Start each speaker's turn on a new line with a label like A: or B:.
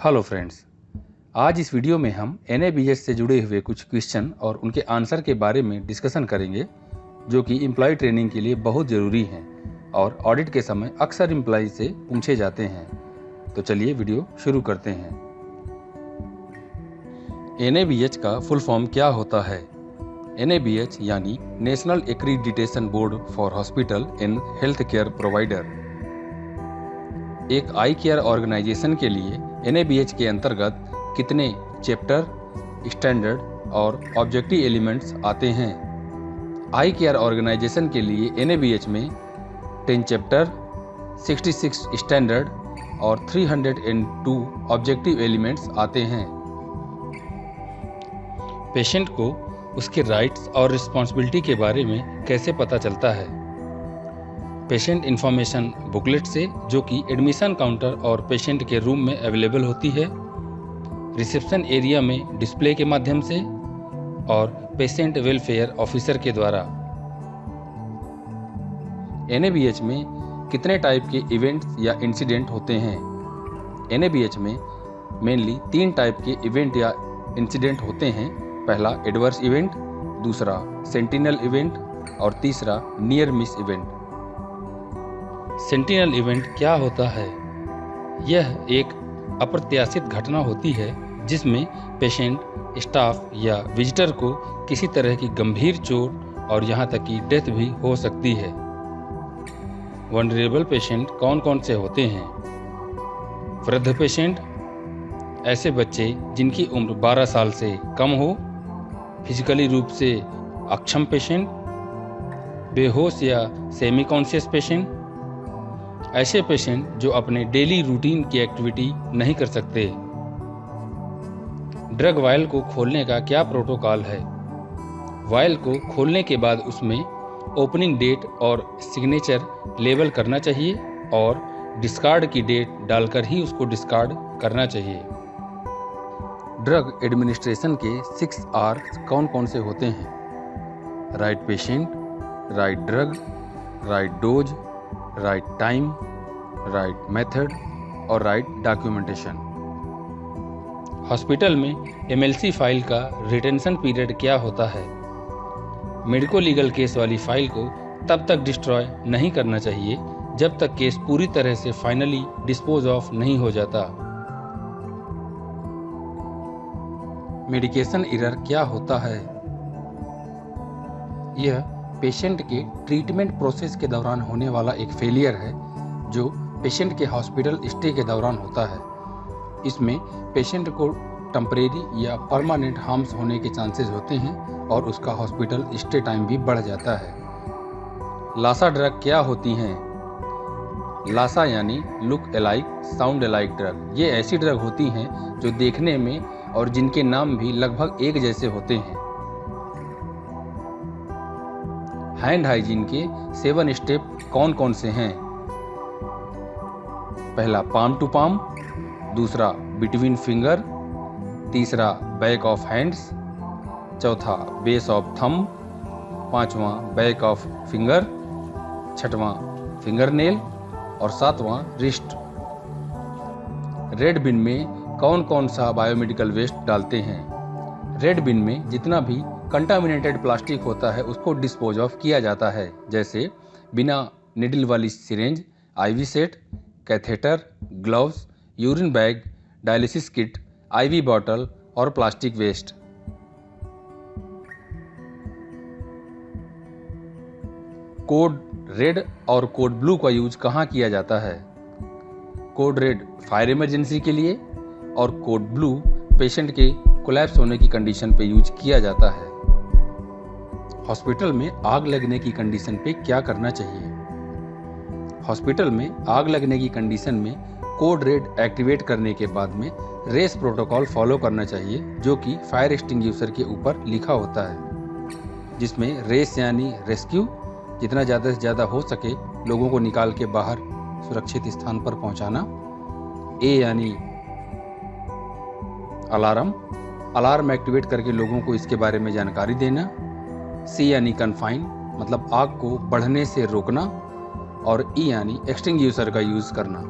A: Hello friends, आज इस video में हम NABH से जुड़े हुए कुछ क्वेश्चन और उनके आंसर के बारे में डिस्कशन करेंगे जो कि एम्प्लॉय ट्रेनिंग के लिए बहुत ज़रूरी हैं और ऑडिट के समय अक्सर एम्प्लॉय से पूछे जाते हैं। तो चलिए वीडियो शुरू करते हैं। NABH का फुल फॉर्म क्या होता है? NABH यानी national accreditation board for hospital and health care provider. एक आई केयर ऑर्गेनाइजेशन के लिए NABH के अंतर्गत कितने चैप्टर, स्टैंडर्ड और ऑब्जेक्टिव एलिमेंट्स आते हैं? आई केयर ऑर्गेनाइजेशन के लिए NABH में 10 चैप्टर, 66 स्टैंडर्ड और 302 ऑब्जेक्टिव एलिमेंट्स आते हैं। पेशेंट को उसके राइट्स और रिस्पॉन्सिबिलिटी के बारे में कैसे पता चलता है? पेशेंट इन्फॉर्मेशन बुकलेट से, जो कि एडमिशन काउंटर और पेशेंट के रूम में अवेलेबल होती है, रिसेप्शन एरिया में डिस्प्ले के माध्यम से और पेशेंट वेलफेयर ऑफिसर के द्वारा। NABH में कितने टाइप के इवेंट्स या इंसिडेंट होते हैं? NABH में मेनली 3 टाइप के इवेंट या इंसिडेंट होते हैं। पहला एडवर्स इवेंट, दूसरा सेंटिनल इवेंट और तीसरा near miss event. Sentinel event क्या होता है? यह एक अप्रत्याशित घटना होती है जिसमें पेशेंट, स्टाफ या विजिटर को किसी तरह की गंभीर चोट और यहाँ तक कि डेथ भी हो सकती है। वनरेबल पेशेंट कौन कौन से होते हैं? वृद्ध पेशेंट, ऐसे बच्चे जिनकी उम्र 12 साल से कम हो, फिजिकली रूप से अक्षम पेशेंट, बेहोश या सेमी कॉन्शियस पेशेंट, ऐसे पेशेंट जो अपने डेली रूटीन की एक्टिविटी नहीं कर सकते। ड्रग वायल को खोलने का क्या प्रोटोकॉल है? वायल को खोलने के बाद उसमें ओपनिंग डेट और सिग्नेचर लेबल करना चाहिए और डिस्कार्ड की डेट डालकर ही उसको डिस्कार्ड करना चाहिए। ड्रग एडमिनिस्ट्रेशन के 6 R कौन कौन से होते हैं? Right patient, right drug, right dose, right time, right method और राइट डॉक्यूमेंटेशन। हॉस्पिटल में MLC फाइल का रिटेंशन पीरियड क्या होता है? मेडिको लीगल केस वाली फाइल को तब तक डिस्ट्रॉय नहीं करना चाहिए जब तक केस पूरी तरह से फाइनली डिस्पोज ऑफ नहीं हो जाता। मेडिकेशन एरर क्या होता है? यह पेशेंट के ट्रीटमेंट प्रोसेस के दौरान होने वाला एक फेलियर है जो पेशेंट के हॉस्पिटल स्टे के दौरान होता है। इसमें पेशेंट को टेम्परेरी या परमानेंट हार्म्स होने के चांसेस होते हैं और उसका हॉस्पिटल स्टे टाइम भी बढ़ जाता है। लासा ड्रग क्या होती हैं? लासा यानी look alike, sound alike drug. ये ऐसी ड्रग होती हैं जो देखने में और जिनके नाम भी लगभग एक जैसे होते हैं। हैंड हाइजीन के 7 स्टेप कौन कौन से हैं? पहला पाम टू पाम, दूसरा बिटवीन फिंगर, तीसरा बैक ऑफ हैंड्स, चौथा बेस ऑफ थंब, पांचवा बैक ऑफ फिंगर, छठवां फिंगर नेल और सातवां रिस्ट। रेड बिन में कौन कौन सा बायोमेडिकल वेस्ट डालते हैं? रेड बिन में जितना भी कंटामिनेटेड प्लास्टिक होता है उसको डिस्पोज ऑफ किया जाता है, जैसे बिना निडल वाली syringe, IV set, catheter, gloves, urine bag, dialysis kit, IV bottle और प्लास्टिक वेस्ट। कोड रेड और कोड ब्लू का यूज कहाँ किया जाता है? कोड रेड फायर इमरजेंसी के लिए और कोड ब्लू पेशेंट के कोलैप्स होने की कंडीशन पे यूज किया जाता है। हॉस्पिटल में आग लगने की कंडीशन पे क्या करना चाहिए? हॉस्पिटल में आग लगने की कंडीशन में कोड रेड एक्टिवेट करने के बाद में रेस प्रोटोकॉल फॉलो करना चाहिए, जो कि फायर एक्सटिंग्विशर के ऊपर लिखा होता है, जिसमें रेस यानी रेस्क्यू, जितना ज़्यादा से ज़्यादा हो सके लोगों को निकाल के बाहर सुरक्षित स्थान पर पहुंचाना। A यानी अलार्म, अलार्म एक्टिवेट करके लोगों को इसके बारे में जानकारी देना। C यानी कन्फाइन, मतलब आग को बढ़ने से रोकना और E यानी एक्सटिंग्विशर का यूज़ करना।